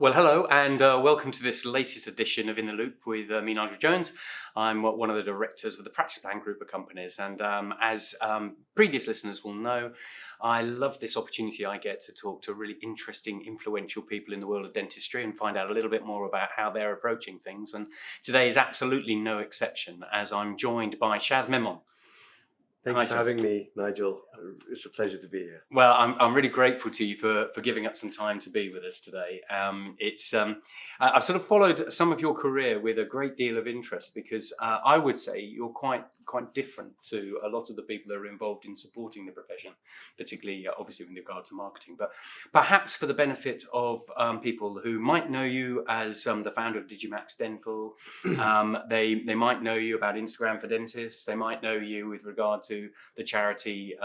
Well, hello, and welcome to this latest edition of In the Loop with me, Nigel Jones. I'm one of the directors of the Practice Plan Group of companies, and as previous listeners will know, I love this opportunity I get to talk to really interesting, influential people in the world of dentistry and find out a little bit more about how they're approaching things. And today is absolutely no exception, as I'm joined by Shaz Memon. Thank you for having me, Nigel. It's a pleasure to be here. Well, I'm really grateful to you for giving up some time to be with us today. I've sort of followed some of your career with a great deal of interest because I would say you're quite different to a lot of the people that are involved in supporting the profession, particularly obviously with regard to marketing. But perhaps for the benefit of people who might know you as the founder of Digimax Dental, they might know you about Instagram for Dentists. They might know you with regard to the charity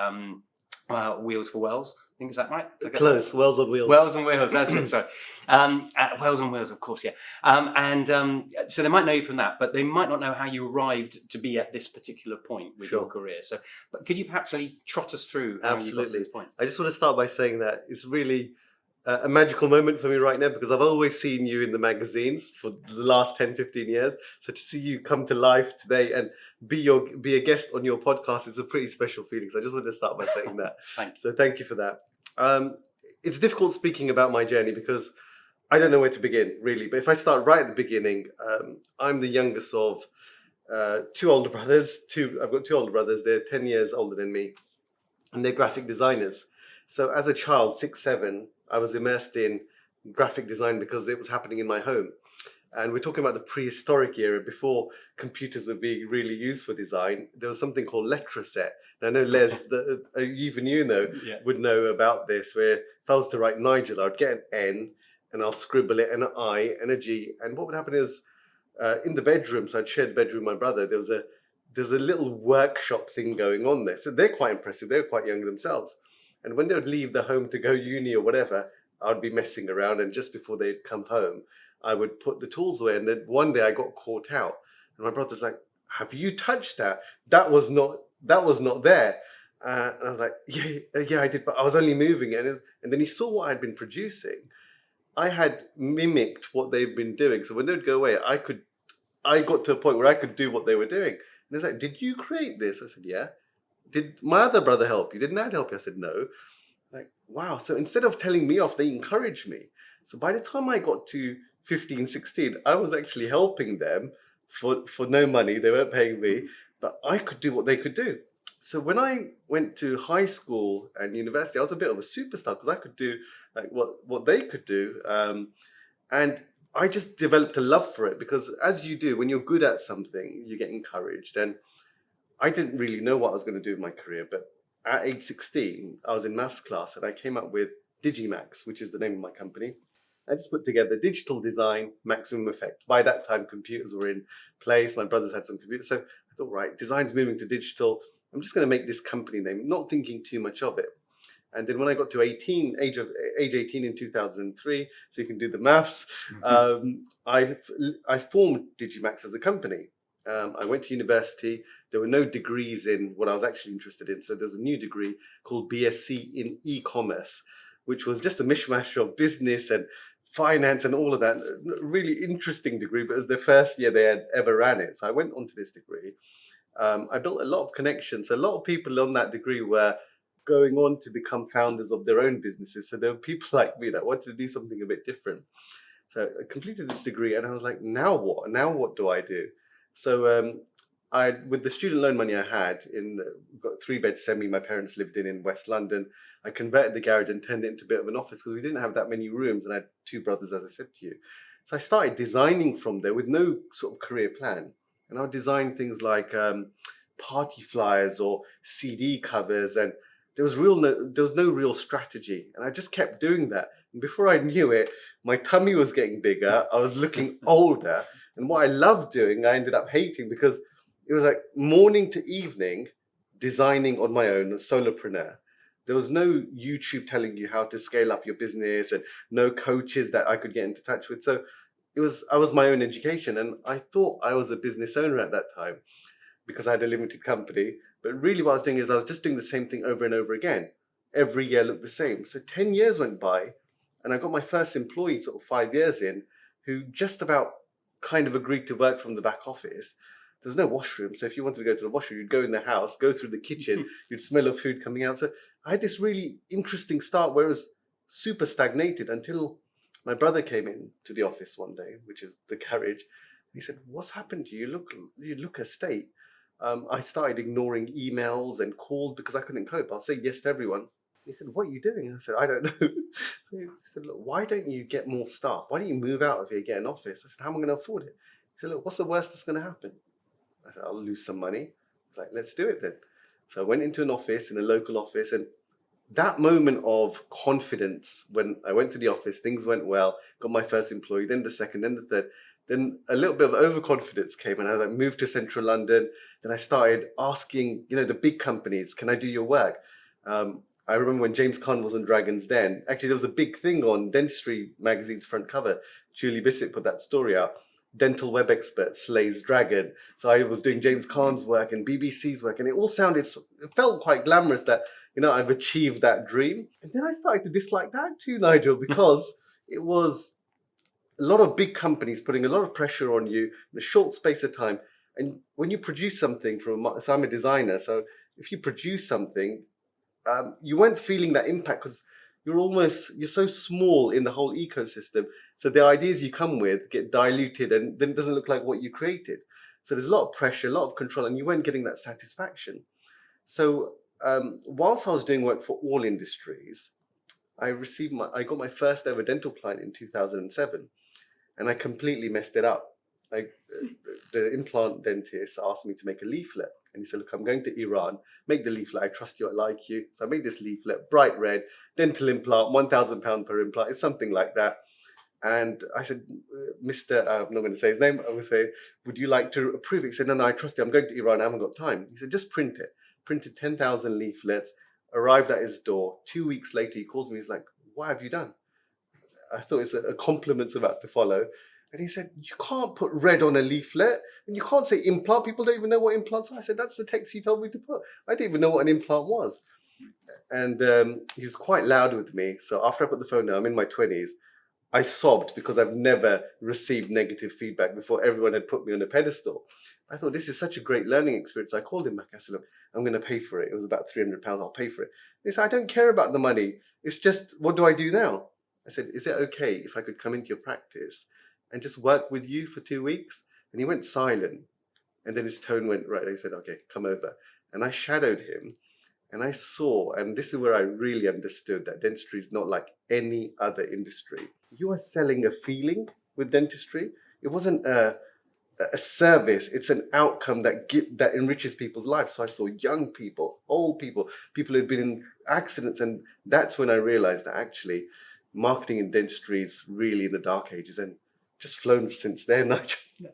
Wheels for Wells. I think, is that right? Close. Wells on Wheels. Wells on Wheels, that's it. Sorry. Wells on Wheels, of course, yeah. So they might know you from that, but they might not know how you arrived to be at this particular point with your career. So, but could you perhaps trot us through how you got to this point? I just want to start by saying that it's really a magical moment for me right now because I've always seen you in the magazines for the last 10, 15 years. So to see you come to life today and be a guest on your podcast is a pretty special feeling. So I just wanted to start by saying that. Thank you. So thank you for that. It's difficult speaking about my journey because I don't know where to begin, really. But if I start right at the beginning, I'm the youngest of two older brothers. I've got two older brothers. They're 10 years older than me, and they're graphic designers. So as a child, 6, 7, I was immersed in graphic design because it was happening in my home. And we're talking about the prehistoric era before computers were being really used for design. There was something called Letraset. And I know Les, even you know, would know about this, where if I was to write Nigel, I'd get an N and I'll scribble it, and an I and a G. And what would happen is in the bedroom, so I'd shared bedroom with my brother, there was a little workshop thing going on there. So they're quite impressive. They're quite young themselves. And when they would leave the home to go uni or whatever, I'd be messing around. And just before they'd come home, I would put the tools away. And then one day I got caught out. And my brother's like, "Have you touched that? That was not there." And I was like, yeah, I did. But I was only moving it. And then he saw what I'd been producing. I had mimicked what they've been doing. So when they'd go away, I got to a point where I could do what they were doing. And he's like, "Did you create this?" I said, "Yeah." "Did my other brother help you? Did Dad help you?" I said, "No." Like, wow. So instead of telling me off, they encouraged me. So by the time I got to 15, 16, I was actually helping them for no money. They weren't paying me, but I could do what they could do. So when I went to high school and university, I was a bit of a superstar because I could do like what they could do. And I just developed a love for it because, as you do, when you're good at something, you get encouraged. And I didn't really know what I was going to do in my career, but at age 16, I was in maths class and I came up with Digimax, which is the name of my company. I just put together digital design, maximum effect. By that time, computers were in place. My brothers had some computers. So I thought, right, design's moving to digital. I'm just going to make this company name, not thinking too much of it. And then when I got to age 18 in 2003, so you can do the maths, I formed Digimax as a company. I went to university. There were no degrees in what I was actually interested in. So there was a new degree called BSc in e-commerce, which was just a mishmash of business and finance and all of that. Really interesting degree, but it was the first year they had ever ran it. So I went on to this degree. I built a lot of connections. A lot of people on that degree were going on to become founders of their own businesses. So there were people like me that wanted to do something a bit different. So I completed this degree and I was like, now what? Now what do I do? So with the student loan money I had, got a 3-bed semi my parents lived in West London, I converted the garage and turned it into a bit of an office because we didn't have that many rooms and I had 2 brothers, as I said to you. So I started designing from there with no sort of career plan. And I would design things like party flyers or CD covers, and there was no real strategy. And I just kept doing that. And before I knew it, my tummy was getting bigger. I was looking older. And what I loved doing, I ended up hating because it was like morning to evening designing on my own, a solopreneur. There was no YouTube telling you how to scale up your business and no coaches that I could get into touch with. So I was my own education. And I thought I was a business owner at that time because I had a limited company. But really what I was doing is I was just doing the same thing over and over again. Every year looked the same. So 10 years went by And I got my first employee sort of 5 years in, who just about kind of agreed to work from the back office. There's no washroom, so if you wanted to go to the washroom, you'd go in the house, go through the kitchen, you'd smell of food coming out. So I had this really interesting start where it was super stagnated until my brother came in to the office one day, which is the garage. He said, "What's happened to you? You look a state." I started ignoring emails and called because I couldn't cope. I'll say yes to everyone. He said, "What are you doing?" I said, "I don't know." He said, "Look, why don't you get more staff? Why don't you move out of here, get an office?" I said, "How am I going to afford it?" He said, "Look, what's the worst that's going to happen?" I said, "I'll lose some money." Like, let's do it then. So I went into an office, in a local office, and that moment of confidence when I went to the office, things went well, got my first employee, then the second, then the third, then a little bit of overconfidence came, and I like moved to central London. Then I started asking, the big companies, "Can I do your work?" I remember when James Caan was on Dragon's Den. Actually, there was a big thing on Dentistry magazine's front cover. Julie Bissett put that story out. Dental web expert slays dragon. So I was doing James Caan's work and BBC's work, and it felt quite glamorous that I've achieved that dream. And then I started to dislike that too, Nigel, because it was a lot of big companies putting a lot of pressure on you in a short space of time. And when you produce something so I'm a designer, so if you produce something, you weren't feeling that impact because you're so small in the whole ecosystem. So the ideas you come with get diluted and then it doesn't look like what you created. So there's a lot of pressure, a lot of control, and you weren't getting that satisfaction. So whilst I was doing work for all industries, I got my first ever dental client in 2007, and I completely messed it up. The implant dentist asked me to make a leaflet, and he said, "Look, I'm going to Iran, make the leaflet, I trust you, I like you." So I made this leaflet, bright red, dental implant, £1,000 per implant, it's something like that. And I said, "Mr. I'm not going to say his name, I would say, would you like to approve it?" He said, "No, I trust you, I'm going to Iran, I haven't got time." He said, "Just print it." Printed 10,000 leaflets, arrived at his door. 2 weeks later, he calls me, he's like, "What have you done?" I thought it's a compliment's about to follow. And he said, "You can't put red on a leaflet, and you can't say implant. People don't even know what implants are." I said, "That's the text you told me to put. I didn't even know what an implant was." And he was quite loud with me. So after I put the phone down, I'm in my 20s, I sobbed because I've never received negative feedback before. Everyone had put me on a pedestal. I thought, this is such a great learning experience. I called him back. I said, "Look, I'm going to pay for it." It was about £300. "I'll pay for it." He said, "I don't care about the money. It's just, what do I do now?" I said, "Is it okay if I could come into your practice and just work with you for 2 weeks?" And he went silent. And then his tone went right. He said, "Okay, come over." And I shadowed him. And I saw, and this is where I really understood that dentistry is not like any other industry. You are selling a feeling with dentistry. It wasn't a service. It's an outcome that enriches people's lives. So I saw young people, old people, people who had been in accidents. And that's when I realized that actually marketing in dentistry is really in the dark ages, and just flown since then.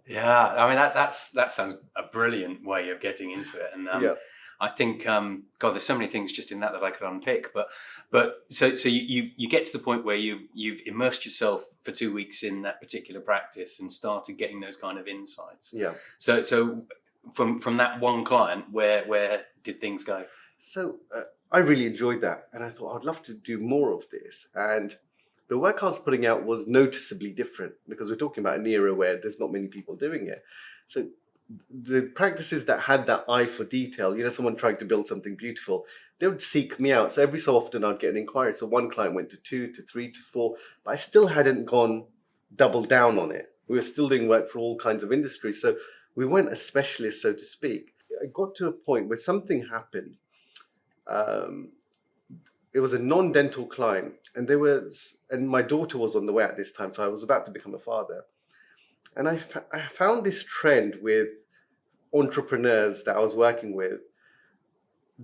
Yeah, I mean that sounds a brilliant way of getting into it, and Yeah. I think God, there's so many things just in that I could unpick. But so you get to the point where you've immersed yourself for 2 weeks in that particular practice and started getting those kind of insights. Yeah. So from that one client, where did things go? So I really enjoyed that, and I thought I'd love to do more of this. And the work I was putting out was noticeably different because we're talking about an era where there's not many people doing it. So the practices that had that eye for detail, someone trying to build something beautiful, they would seek me out. So every so often I'd get an inquiry. So one client went to 2 to 3 to 4, but I still hadn't gone double down on it. We were still doing work for all kinds of industries. So we weren't a specialist, so to speak. I got to a point where something happened. It was a non-dental client, and my daughter was on the way at this time, so I was about to become a father. And I found this trend with entrepreneurs that I was working with.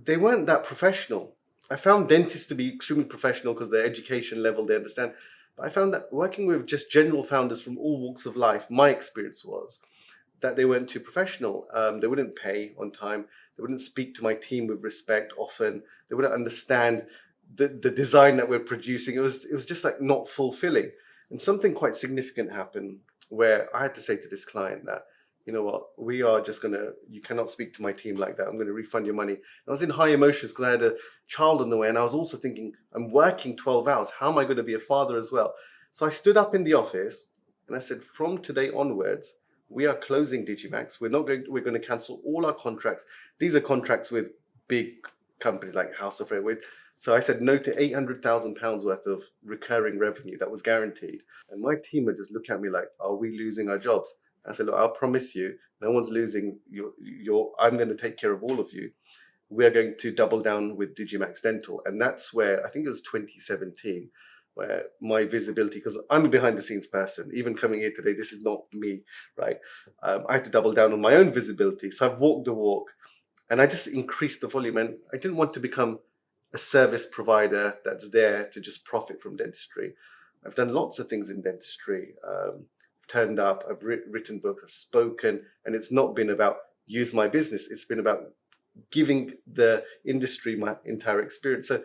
They weren't that professional. I found dentists to be extremely professional because their education level, they understand. But I found that working with just general founders from all walks of life, my experience was that they weren't too professional. They wouldn't pay on time. They wouldn't speak to my team with respect often. They wouldn't understand the design that we're producing. It was just like not fulfilling. And something quite significant happened where I had to say to this client that you know what, we are just going to, you cannot speak to my team like that. I'm going to refund your money. And I was in high emotions because I had a child on the way. And I was also thinking, I'm working 12 hours. How am I going to be a father as well? So I stood up in the office and I said, from today onwards, we are closing Digimax. We're going to cancel all our contracts. These are contracts with big companies like House of Framework. So I said no to £800,000 worth of recurring revenue that was guaranteed. And my team would just look at me like, are we losing our jobs? I said, look, I'll promise you, no one's losing I'm going to take care of all of you. We are going to double down with Digimax Dental. And that's where, I think it was 2017, where my visibility, because I'm a behind the scenes person, even coming here today, this is not me, right? I had to double down on my own visibility. So I've walked the walk and I just increased the volume. And I didn't want to become a service provider that's there to just profit from dentistry. I've done lots of things in dentistry. Turned up, I've written books, I've spoken, and it's not been about use my business. It's been about giving the industry my entire experience. So,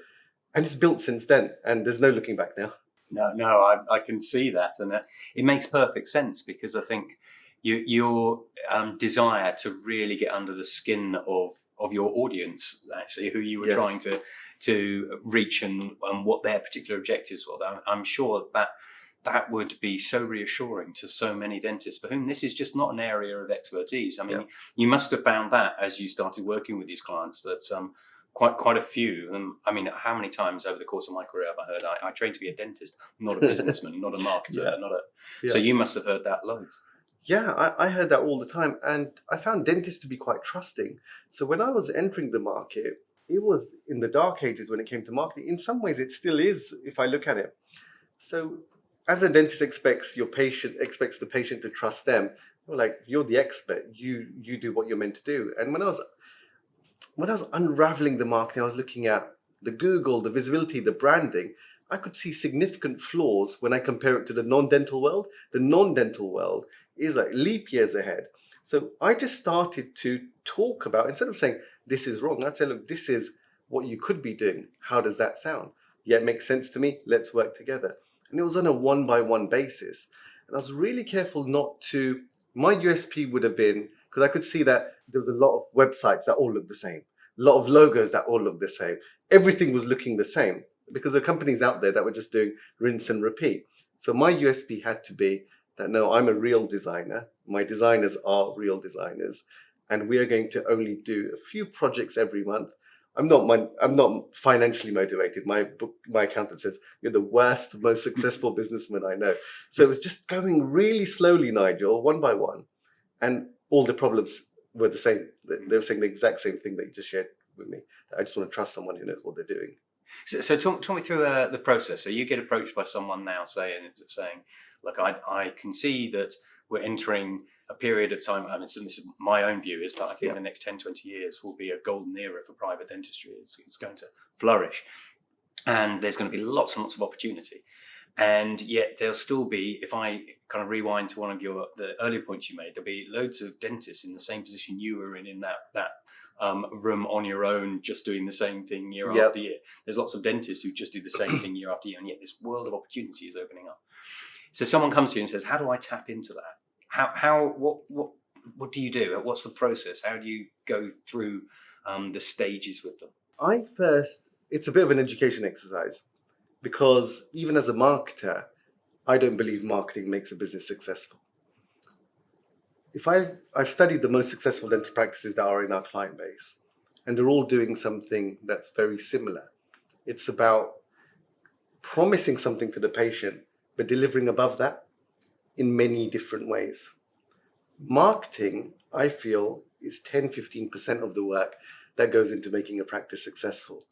and it's built since then, and there's no looking back now. No, I can see that, and it makes perfect sense because I think your desire to really get under the skin of your audience, actually, who you were trying to reach, and what their particular objectives were. I'm sure that would be so reassuring to so many dentists for whom this is just not an area of expertise. I mean, you must have found that as you started working with these clients that quite a few. I mean, how many times over the course of my career have I heard, I trained to be a dentist, not a businessman, not a marketer, So you must have heard that loads. Yeah, I heard that all the time. And I found dentists to be quite trusting. So when I was entering the market, it was in the dark ages when it came to marketing. In some ways, it still is, if I look at it. So as a dentist expects the patient to trust them, well, like, you're the expert, you do what you're meant to do. And when I was unraveling the marketing, I was looking at the Google, the visibility, the branding. I could see significant flaws when I compare it to the non-dental world. The non-dental world is like leap years ahead. So I just started to talk about, instead of saying this is wrong, I'd say, look, this is what you could be doing. How does that sound? Yeah, it makes sense to me. Let's work together. And it was on a one-by-one basis. And I was really careful not to, my USP would have been, because I could see that there was a lot of websites that all look the same, a lot of logos that all look the same. Everything was looking the same because there are companies out there that were just doing rinse and repeat. So my USP had to be that, no, I'm a real designer. My designers are real designers. And we are going to only do a few projects every month. I'm not financially motivated. My accountant says you're the worst, most successful businessman I know. So it was just going really slowly, Nigel, one by one, and all the problems were the same. They were saying the exact same thing that you just shared with me. I just want to trust someone who knows what they're doing. So talk me through the process. So you get approached by someone now saying, look, I can see that we're entering a period of time. I mean, so this is my own view, is that I think the next 10, 20 years will be a golden era for private dentistry. It's going to flourish. And there's going to be lots and lots of opportunity. And yet there'll still be, if I kind of rewind to one of the earlier points you made, there'll be loads of dentists in the same position you were in that room on your own, just doing the same thing year after year. There's lots of dentists who just do the same thing year after year, and yet this world of opportunity is opening up. So someone comes to you and says, how do I tap into that? What do you do? What's the process? How do you go through the stages with them? It's a bit of an education exercise, because even as a marketer, I don't believe marketing makes a business successful. I've studied the most successful dental practices that are in our client base, and they're all doing something that's very similar. It's about promising something to the patient, but delivering above that in many different ways. Marketing, I feel, is 10-15% of the work that goes into making a practice successful.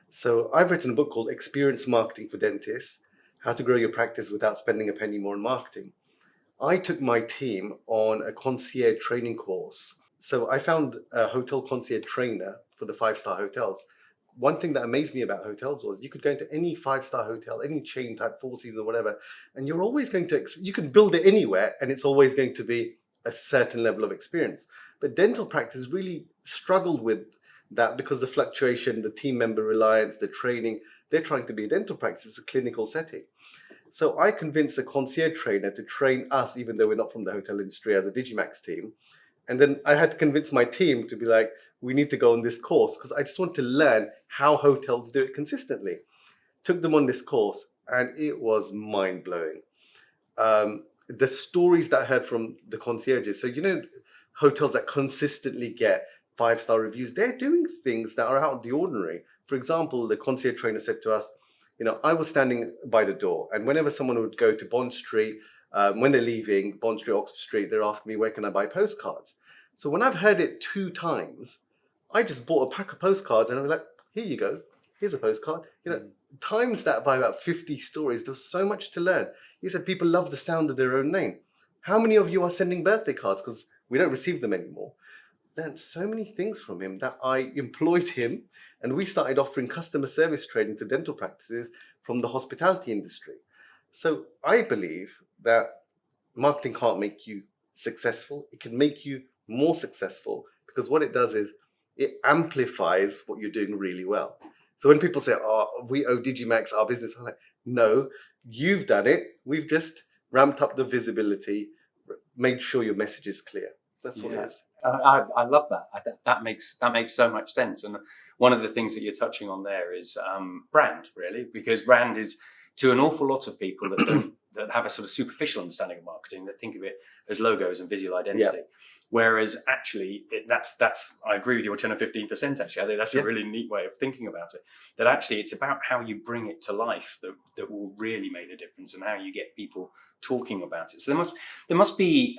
So I've written a book called Experience Marketing for Dentists, How to Grow Your Practice Without Spending a Penny More on Marketing. I took my team on a concierge training course. So I found a hotel concierge trainer for the 5-star hotels. One thing that amazed me about hotels was you could go into any 5-star hotel, any chain type, Four Seasons or whatever, and you're always going to, you can build it anywhere and it's always going to be a certain level of experience. But dental practice really struggled with that because the fluctuation, the team member reliance, the training, they're trying to be a dental practice, it's a clinical setting. So I convinced a concierge trainer to train us, even though we're not from the hotel industry, as a Digimax team. And then I had to convince my team to be like, we need to go on this course because I just want to learn how hotels do it consistently. Took them on this course and it was mind blowing. The stories that I heard from the concierges. So, hotels that consistently get 5-star reviews, they're doing things that are out of the ordinary. For example, the concierge trainer said to us, I was standing by the door, and whenever someone would go to Bond Street, when they're leaving Bond Street, Oxford Street, they're asking me, where can I buy postcards? So when I've heard it 2 times, I just bought a pack of postcards and I'm like, here you go. Here's a postcard. Times that by about 50 stories. There's so much to learn. He said people love the sound of their own name. How many of you are sending birthday cards? Because we don't receive them anymore. Learned so many things from him that I employed him, and we started offering customer service training to dental practices from the hospitality industry. So I believe that marketing can't make you successful. It can make you more successful because what it does is it amplifies what you're doing really well. So when people say, oh, we owe Digimax our business, I'm like, no, you've done it. We've just ramped up the visibility, made sure your message is clear. That's what it is. I love that. That makes so much sense. And one of the things that you're touching on there is brand, really, because brand is, to an awful lot of people that don't that have a sort of superficial understanding of marketing, that think of it as logos and visual identity. Yeah. Whereas actually, that's I agree with you, 10 or 15%. Actually, I think that's a really neat way of thinking about it. That actually, it's about how you bring it to life that will really make the difference, and how you get people talking about it. So there must be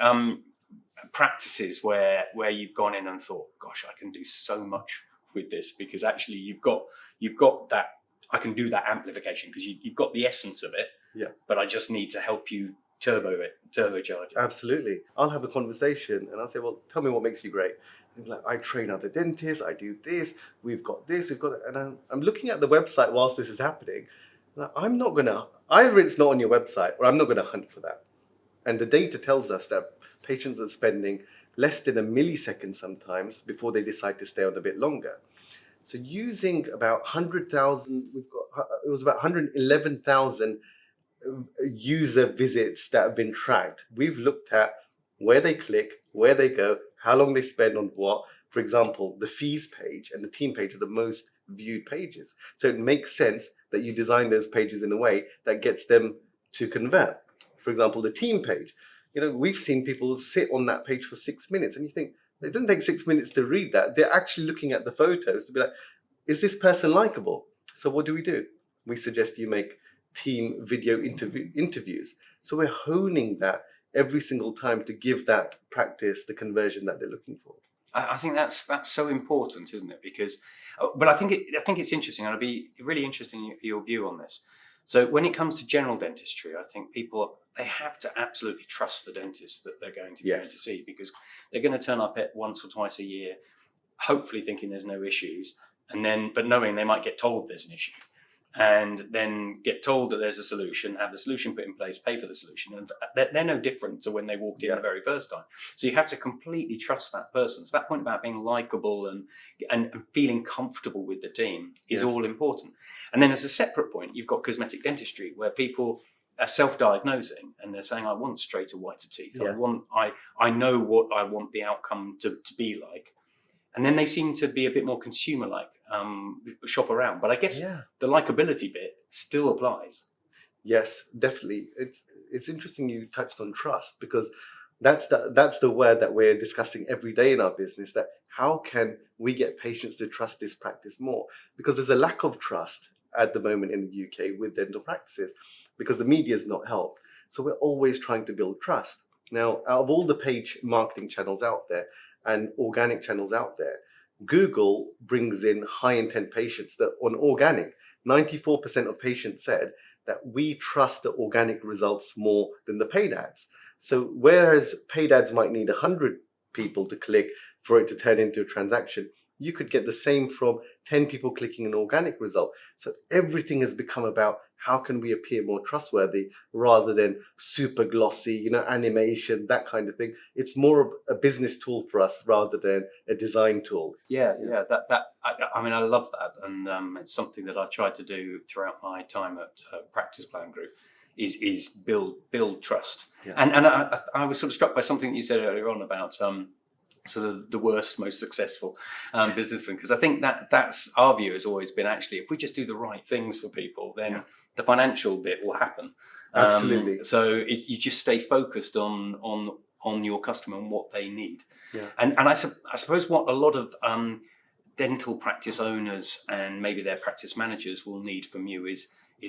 practices where you've gone in and thought, gosh, I can do so much with this, because actually you've got that, I can do that amplification because you've got the essence of it. Yeah. But I just need to help you turbocharge it. Absolutely. I'll have a conversation and I'll say, well, tell me what makes you great. And like, I train other dentists, I do this, we've got this, we've got that. And I'm looking at the website whilst this is happening. Like, either it's not on your website or I'm not going to hunt for that. And the data tells us that patients are spending less than a millisecond sometimes before they decide to stay on a bit longer. So using about 100,000, it was about 111,000 user visits that have been tracked. We've looked at where they click, where they go, how long they spend on what. For example, the fees page and the team page are the most viewed pages. So it makes sense that you design those pages in a way that gets them to convert. For example, the team page, we've seen people sit on that page for 6 minutes, and you think, it doesn't take 6 minutes to read that. They're actually looking at the photos to be like, is this person likable? So what do? We suggest you make team video interviews. So we're honing that every single time to give that practice the conversion that they're looking for. I think that's so important, isn't it? Because, but I think it's interesting, and I'd be really interested in your view on this. So when it comes to general dentistry, I think people, they have to absolutely trust the dentist that they're going to be going to see, because they're going to turn up at once or twice a year, hopefully thinking there's no issues, but knowing they might get told there's an issue, and then get told that there's a solution, have the solution put in place, pay for the solution, and they're no different to when they walked in the very first time. So you have to completely trust that person. So that point about being likable and feeling comfortable with the team is all important. And then as a separate point, you've got cosmetic dentistry, where people are self-diagnosing and they're saying, I want straighter, whiter teeth. I know what I want the outcome to be like. And then they seem to be a bit more consumer-like, shop around. But I guess the likability bit still applies. Yes, definitely. It's interesting you touched on trust, because that's the word that we're discussing every day in our business, that how can we get patients to trust this practice more? Because there's a lack of trust at the moment in the UK with dental practices, because the media is not helped. So we're always trying to build trust. Now, out of all the paid marketing channels out there, and organic channels out there, Google brings in high intent patients that on organic, 94% of patients said that we trust the organic results more than the paid ads. So whereas paid ads might need 100 people to click for it to turn into a transaction, you could get the same from 10 people clicking an organic result. So everything has become about how can we appear more trustworthy rather than super glossy, animation, that kind of thing. It's more of a business tool for us rather than a design tool. Yeah. I mean, I love that, and it's something that I've tried to do throughout my time at Practice Plan Group. is build trust. Yeah. And I was sort of struck by something that you said earlier on about sort of the worst, most successful businessmen, because I think that's our view has always been, actually, if we just do the right things for people, then the financial bit will happen. Absolutely. So you just stay focused on your customer and what they need. Yeah. And I suppose what a lot of dental practice owners and maybe their practice managers will need from you is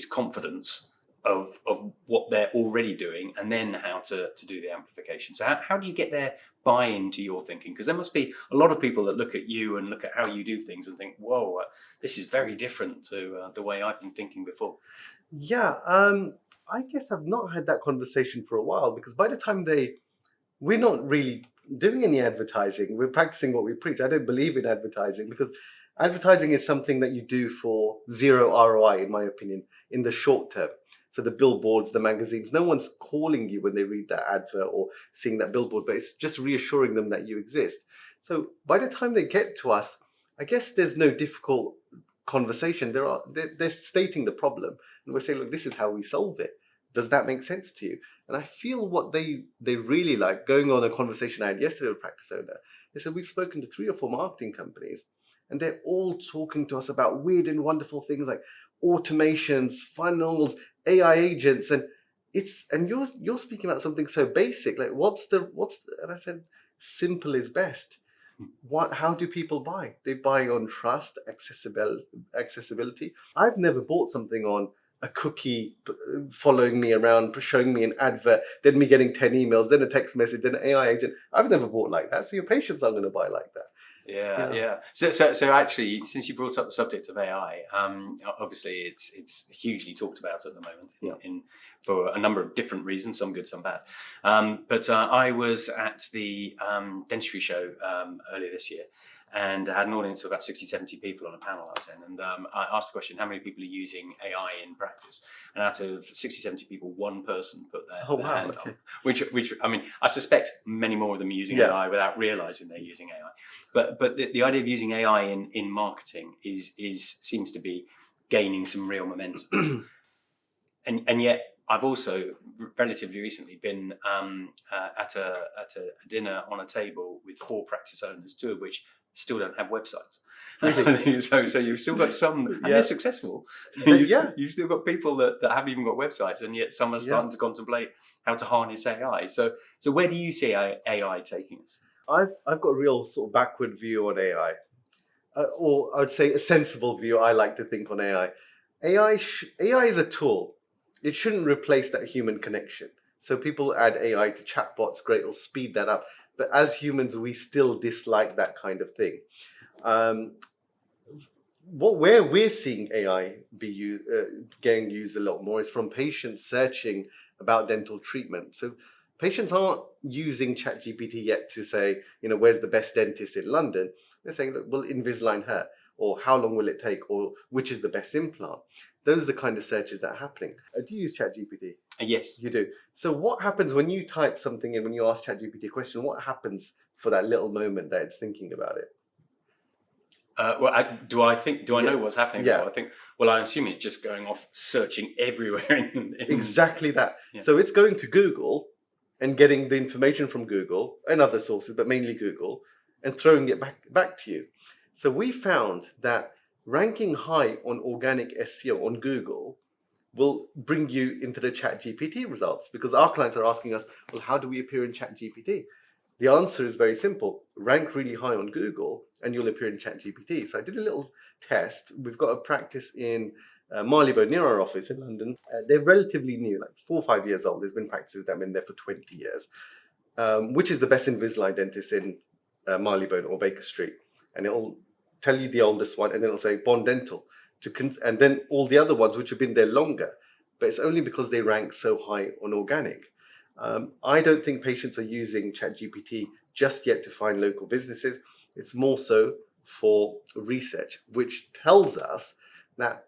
confidence of what they're already doing, and then how to do the amplification. So how do you get their buy-in to your thinking? Because there must be a lot of people that look at you and look at how you do things and think, whoa, this is very different to the way I've been thinking before. Yeah, I guess I've not had that conversation for a while, because by the time we're not really doing any advertising. We're practicing what we preach. I don't believe in advertising, because advertising is something that you do for zero ROI, in my opinion, in the short term. So the billboards, the magazines, no one's calling you when they read that advert or seeing that billboard, but it's just reassuring them that you exist. So by the time they get to us, I guess there's no difficult conversation. They're stating the problem, and we're saying, look, this is how we solve it. Does that make sense to you? And I feel what they really like, going on a conversation I had yesterday with a practice owner, they said, we've spoken to 3 or 4 marketing companies, and they're all talking to us about weird and wonderful things like automations, funnels, AI agents, and you're speaking about something so basic, like and I said, simple is best. How do people buy? They buy on trust, accessibility. I've never bought something on a cookie following me around, showing me an advert, then me getting 10 emails, then a text message, then an AI agent. I've never bought like that. So your patients aren't going to buy like that. Yeah. So actually, since you brought up the subject of AI, obviously it's hugely talked about at the moment for a number of different reasons, some good, some bad. But I was at the Dentistry show earlier this year, and I had an audience of about 60, 70 people on a panel I was in. And I asked the question, how many people are using AI in practice? And out of 60, 70 people, one person put their hand up. Which I mean, I suspect many more of them are using AI without realizing they're using AI. But the idea of using AI in marketing seems to be gaining some real momentum. and yet I've also relatively recently been at a dinner on a table with 4 practice owners, 2 of which still don't have websites. Really? so you've still got some, and they're successful. You've still got people that haven't even got websites, and yet some are starting to contemplate how to harness AI. So where do you see AI taking us? I've got a real sort of backward view on AI, or I would say a sensible view. I like to think on AI. AI is a tool. It shouldn't replace that human connection. So people add AI to chatbots, great, it'll speed that up. But as humans, we still dislike that kind of thing. Where we're seeing AI getting used a lot more is from patients searching about dental treatment. So patients aren't using ChatGPT yet to say, where's the best dentist in London? They're saying, look, will Invisalign hurt? Or how long will it take? Or which is the best implant? Those are the kind of searches that are happening. Do you use ChatGPT? Yes. You do. So what happens when you type something in, when you ask ChatGPT a question, what happens for that little moment that it's thinking about it? Do I know what's happening? Yeah. I assume it's just going off searching everywhere. Exactly that. Yeah. So it's going to Google and getting the information from Google and other sources, but mainly Google, and throwing it back to you. So we found that ranking high on organic SEO on Google will bring you into the ChatGPT results, because our clients are asking us, well, how do we appear in ChatGPT? The answer is very simple. Rank really high on Google and you'll appear in ChatGPT. So I did a little test. We've got a practice in Marylebone, near our office in London. They're relatively new, like 4 or 5 years old. There's been practices that have been there for 20 years. Which is the best Invisalign dentist in Marylebone or Baker Street? And it'll tell you the oldest one, and then it'll say Bond Dental. And then all the other ones which have been there longer, but it's only because they rank so high on organic. I don't think patients are using ChatGPT just yet to find local businesses. It's more so for research, which tells us that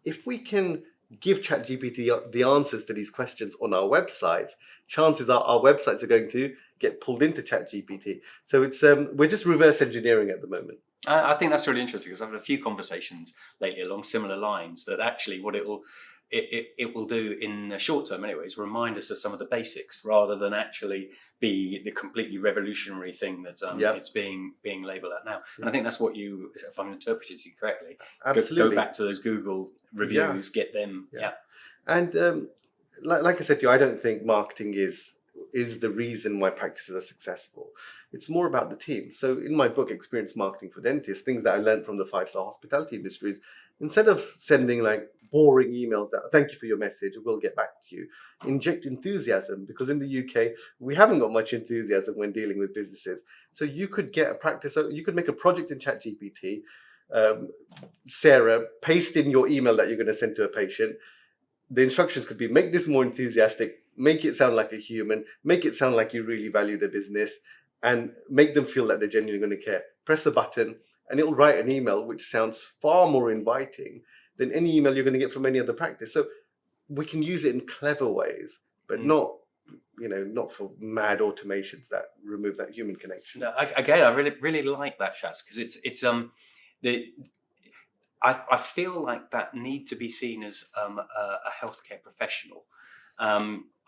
if we can give ChatGPT the answers to these questions on our websites, chances are our websites are going to get pulled into ChatGPT. So it's we're just reverse engineering at the moment. I think that's really interesting, because I've had a few conversations lately along similar lines, that actually what it'll it will do in the short term anyways, remind us of some of the basics rather than actually be the completely revolutionary thing that it's being labelled at now. And I think that's what you, if I'm interpreted you correctly, Absolutely. go back to those Google reviews, get them. Yeah. And like I said to you, I don't think marketing is the reason why practices are successful. It's more about the team. So in my book, Experience Marketing for Dentists, things that I learned from the 5-star hospitality industries, instead of sending like boring emails that thank you for your message, we'll get back to you, inject enthusiasm, because in the UK, we haven't got much enthusiasm when dealing with businesses. So you could get a practice, you could make a project in ChatGPT, Sarah, paste in your email that you're going to send to a patient. The instructions could be make this more enthusiastic, make it sound like a human, make it sound like you really value the business, and make them feel that they're genuinely going to care. Press a button and it'll write an email which sounds far more inviting than any email you're going to get from any other practice. So we can use it in clever ways, but not for mad automations that remove that human connection. No, again, I really like that, Shaz, because it's I feel like that need to be seen as a healthcare professional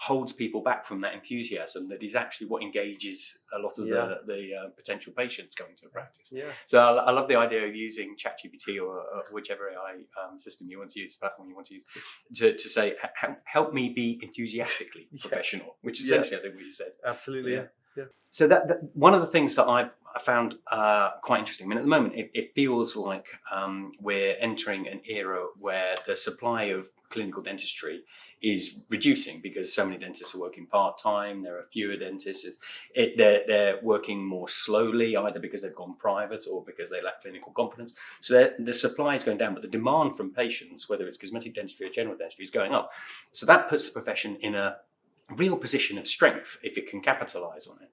holds people back from that enthusiasm that is actually what engages a lot of the potential patients going to the practice. Yeah. So I love the idea of using ChatGPT or whichever AI system you want to use, platform you want to use, to say, help me be enthusiastically professional, which is essentially I think what you said. Absolutely, yeah. So that one of the things that I found quite interesting. I mean, at the moment, it feels like we're entering an era where the supply of clinical dentistry is reducing because so many dentists are working part-time. There are fewer dentists. They're working more slowly, either because they've gone private or because they lack clinical confidence. So the supply is going down, but the demand from patients, whether it's cosmetic dentistry or general dentistry, is going up. So that puts the profession in a real position of strength if it can capitalize on it.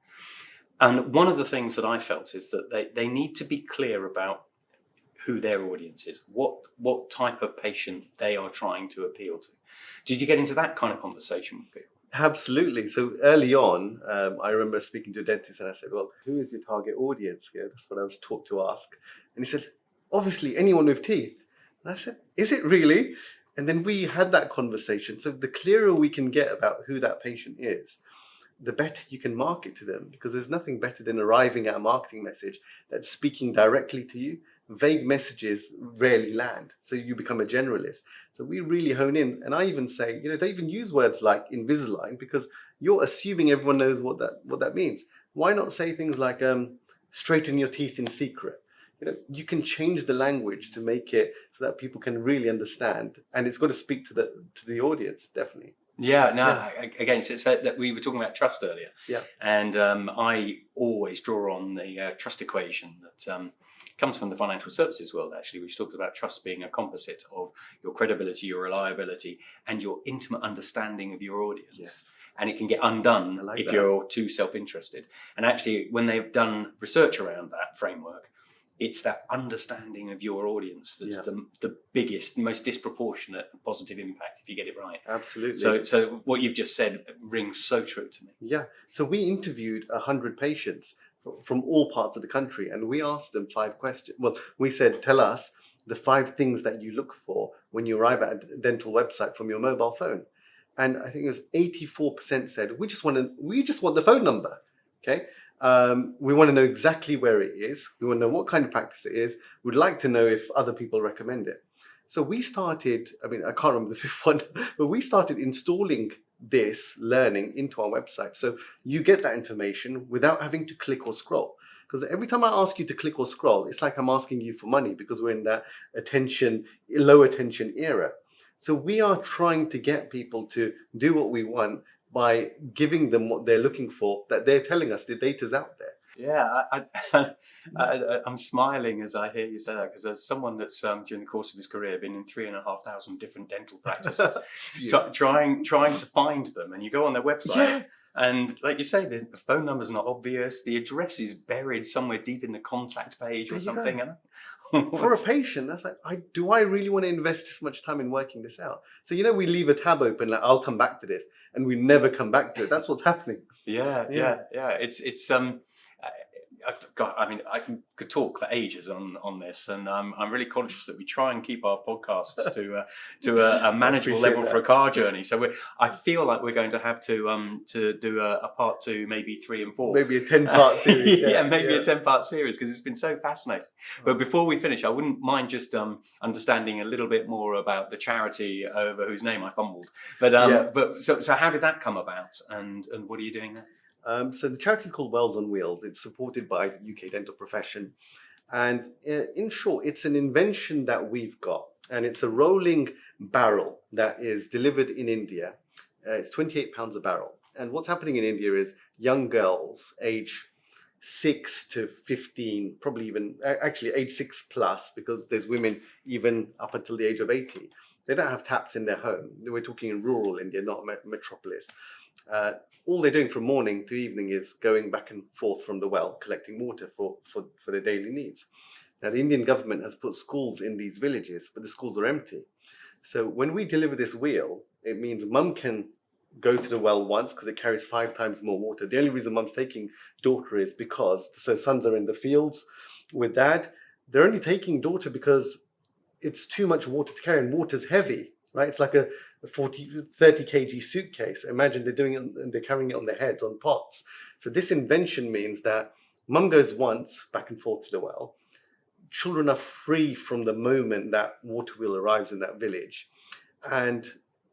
And one of the things that I felt is that they need to be clear about who their audience is, what type of patient they are trying to appeal to. Did you get into that kind of conversation with people? Absolutely. So early on, I remember speaking to a dentist and I said, well, who is your target audience? That's what I was taught to ask. And he said, obviously anyone with teeth. And I said, is it really? And then we had that conversation. So the clearer we can get about who that patient is, the better you can market to them, because there's nothing better than arriving at a marketing message that's speaking directly to you. Vague messages rarely land, so you become a generalist. So we really hone in, and I even say, they even use words like Invisalign because you're assuming everyone knows what that means. Why not say things like straighten your teeth in secret? You can change the language to make it so that people can really understand, and it's got to speak to the audience, definitely. Again, so that we were talking about trust earlier. Yeah. And I always draw on the trust equation that comes from the financial services world, actually, which talks about trust being a composite of your credibility, your reliability, and your intimate understanding of your audience. Yes. And it can get undone if you're too self-interested. And actually, when they've done research around that framework, it's that understanding of your audience that's the biggest, most disproportionate positive impact if you get it right. Absolutely. So what you've just said rings so true to me. Yeah. So we interviewed 100 patients from all parts of the country, and we asked them 5 questions. Well, we said, tell us the 5 things that you look for when you arrive at a dental website from your mobile phone. And I think it was 84% said, we just want the phone number. Okay. We want to know exactly where it is. We want to know what kind of practice it is. We'd like to know if other people recommend it. So we started, I can't remember the 5th one, but we started installing this learning into our website. So you get that information without having to click or scroll. Because every time I ask you to click or scroll, it's like I'm asking you for money because we're in that low attention era. So we are trying to get people to do what we want by giving them what they're looking for, that they're telling us the data's out there. Yeah, I'm smiling as I hear you say that, because as someone that's during the course of his career been in 3,500 different dental practices, so trying to find them, and you go on their website, and like you say, the phone number's not obvious, the address is buried somewhere deep in the contact page or something. For a patient, that's like, do I really want to invest this much time in working this out? So we leave a tab open, like I'll come back to this, and we never come back to it. That's what's happening. Yeah. It's God, I mean, could talk for ages on this, and I'm really conscious that we try and keep our podcasts to a manageable level for a car journey. So I feel like we're going to have to do a part 2, maybe 3 and 4, maybe a 10-part series. yeah, maybe a 10-part series, because it's been so fascinating. But before we finish, I wouldn't mind just understanding a little bit more about the charity over whose name I fumbled. But so how did that come about, and what are you doing there? So the charity is called Wells on Wheels. It's supported by the UK dental profession. And in short, it's an invention that we've got. And it's a rolling barrel that is delivered in India. It's £28 a barrel. And what's happening in India is young girls, age 6 to 15, probably even, actually age 6 plus, because there's women even up until the age of 80. They don't have taps in their home. We're talking in rural India, not metropolis. All they're doing from morning to evening is going back and forth from the well, collecting water for their daily needs. Now, the Indian government has put schools in these villages, but the schools are empty. So when we deliver this wheel, it means mum can go to the well once because it carries 5 times more water. The only reason mum's taking daughter is because sons are in the fields with dad. They're only taking daughter because it's too much water to carry, and water's heavy, right? It's like a 30 kg suitcase. Imagine they're doing it and they're carrying it on their heads on pots. So this invention means that mum goes once back and forth to the well. Children are free from the moment that water wheel arrives in that village, and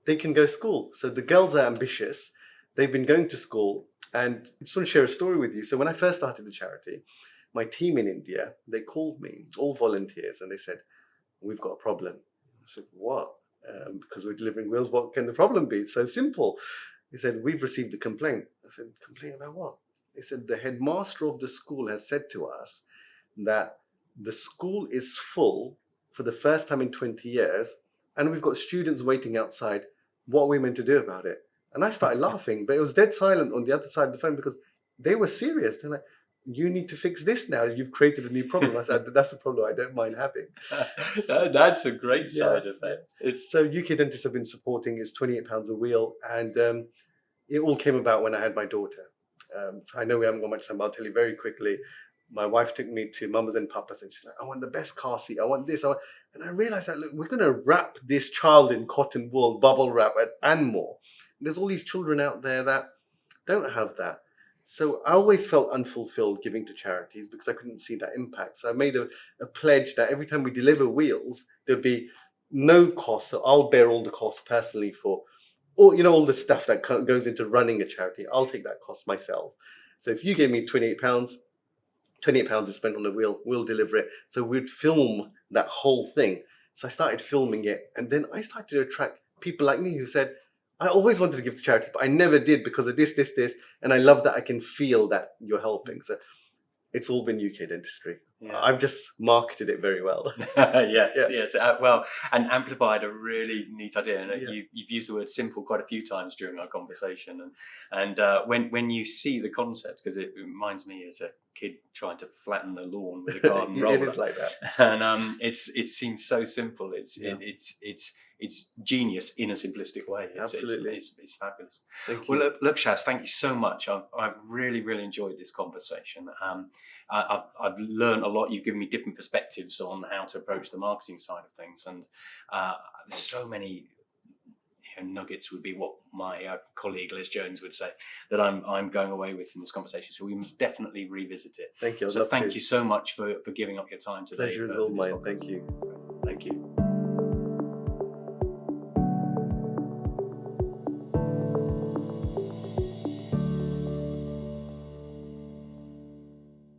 they can go to school. So the girls are ambitious. They've been going to school, and I just want to share a story with you. So when I first started the charity, my team in India, they called me, all volunteers, and they said, "We've got a problem." I said, "What?" Because we're delivering wheels, what can the problem be? It's so simple. He said, "We've received a complaint." I said, "Complaint about what?" He said, "The headmaster of the school has said to us that the school is full for the first time in 20 years, and we've got students waiting outside. What are we meant to do about it?" And I started laughing, but it was dead silent on the other side of the phone because they were serious. They're like, "You need to fix this now. You've created a new problem." I said, "That's a problem I don't mind having." That's a great side effect. It's so UK dentists have been supporting is £28 a wheel, and it all came about when I had my daughter. So I know we haven't got much time, but I'll tell you very quickly. My wife took me to Mamas and Papas, and she's like, "I want the best car seat. I want this." And I realized that, look, we're going to wrap this child in cotton wool, bubble wrap, and more. There's all these children out there that don't have that. So I always felt unfulfilled giving to charities because I couldn't see that impact. So I made a pledge that every time we deliver wheels, there'd be no cost. So I'll bear all the costs personally for all the stuff that goes into running a charity. I'll take that cost myself. So if you gave me £28, £28 is spent on the wheel, we'll deliver it. So we'd film that whole thing. So I started filming it, and then I started to attract people like me who said, "I always wanted to give to charity, but I never did because of this, and I love that I can feel that you're helping." So it's all been UK dentistry. Yeah. I've just marketed it very well. Yes. Well, and amplified a really neat idea. And you've used the word simple quite a few times during our conversation. And when you see the concept, because it reminds me as a kid trying to flatten the lawn with a garden roller. It is like that. And it seems so simple. It's genius in a simplistic way. Absolutely. It's fabulous. Thank you. Well, look, Shaz, thank you so much. I've really, really enjoyed this conversation. I've learned a lot. You've given me different perspectives on how to approach the marketing side of things. And there's so many nuggets, would be what my colleague Les Jones would say, that I'm going away with from this conversation. So we must definitely revisit it. Thank you. So thank you so much for giving up your time today. Pleasure is all mine. Thank you. Thank you.